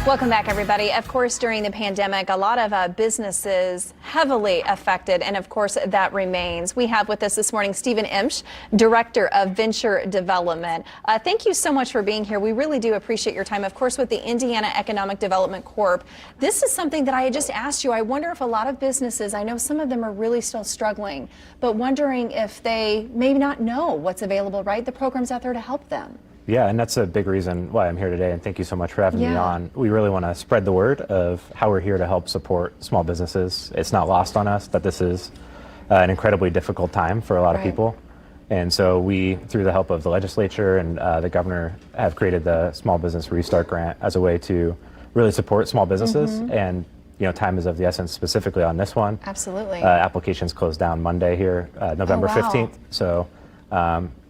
Welcome back, everybody. Of course, during the pandemic, a lot of businesses heavily affected, and of course, that remains. We have with us this morning Stephen Emsch, Director of Venture Development. Thank you so much for being here. We really do appreciate your time. Of course, with the Indiana Economic Development Corp, this is something that I had just asked you. I wonder if a lot of businesses, I know some of them are really still struggling, but wondering if they maybe not know what's available, right? The program's out there to help them. Yeah, and that's a big reason why I'm here today, and thank you so much for having me on. We really want to spread the word of how we're here to help support small businesses. It's not lost on us that this is an incredibly difficult time for a lot of people. And so we, through the help of the legislature and the governor, have created the Small Business Restart Grant as a way to really support small businesses. And you know, time is of the essence specifically on this one. Absolutely. Applications close down Monday here, November 15th. So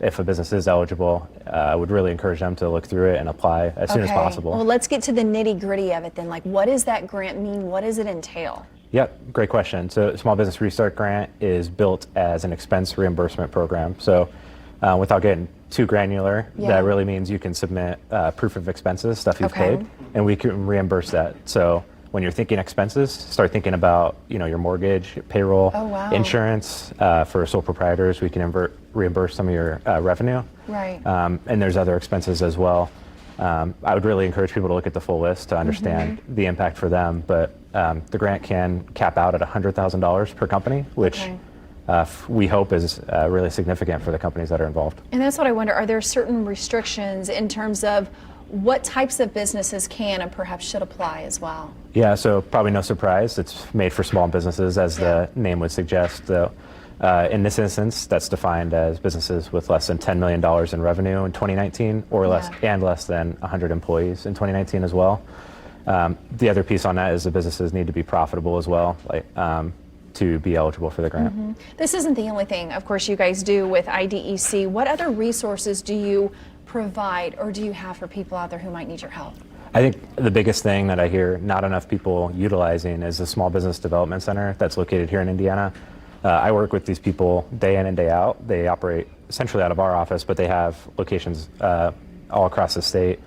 if a business is eligible, I would really encourage them to look through it and apply as soon as possible. Well, let's get to the nitty gritty of it then. Like, what does that grant mean? What does it entail? Yep, great question. So Small Business Restart Grant is built as an expense reimbursement program. So without getting too granular, that really means you can submit proof of expenses, stuff you've paid, and we can reimburse that. So when you're thinking expenses, start thinking about your mortgage, payroll, insurance. For sole proprietors, we can reimburse some of your revenue. Right. And there's other expenses as well. I would really encourage people to look at the full list to understand the impact for them. But the grant can cap out at $100,000 per company, which we hope is really significant for the companies that are involved. And that's what I wonder. Are there certain restrictions in terms of what types of businesses can and perhaps should apply as well? Yeah, so probably no surprise. It's made for small businesses, as the name would suggest. Though, in this instance, that's defined as businesses with less than $10 million in revenue in 2019, or less than 100 employees in 2019 as well. The other piece on that is the businesses need to be profitable as well, to be eligible for the grant. This isn't the only thing, of course, you guys do with IDEC. What other resources do you provide or do you have for people out there who might need your help? I think the biggest thing that I hear not enough people utilizing is the Small Business Development Center that's located here in Indiana. I work with these people day in and day out. They operate essentially out of our office, but they have locations all across the state.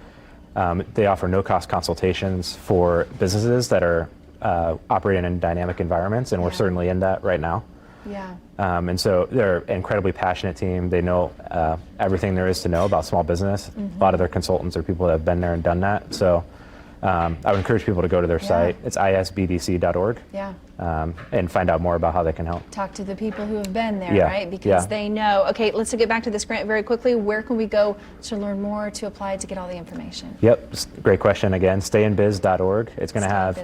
They offer no-cost consultations for businesses that are operating in dynamic environments, and we're certainly in that right now. And so they're an incredibly passionate team. They know everything there is to know about small business. A lot of their consultants are people that have been there and done that. So I would encourage people to go to their site. It's isbdc.org and find out more about how they can help. Talk to the people who have been there, right? Because they know. Okay, let's get back to this grant very quickly. Where can we go to learn more, to apply, to get all the information? Yep, great question again. Stayinbiz.org. It's going to have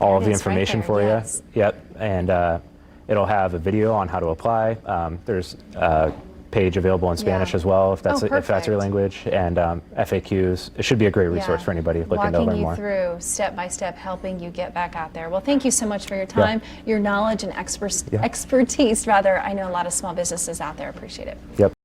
all of the information for you. Yep, and it'll have a video on how to apply. There's a page available in Spanish as well, if that's your language, and FAQs. It should be a great resource for anybody looking to learn more. Walking you through step by step, helping you get back out there. Well, thank you so much for your time, your knowledge and expertise. Rather, I know a lot of small businesses out there appreciate it. Yep.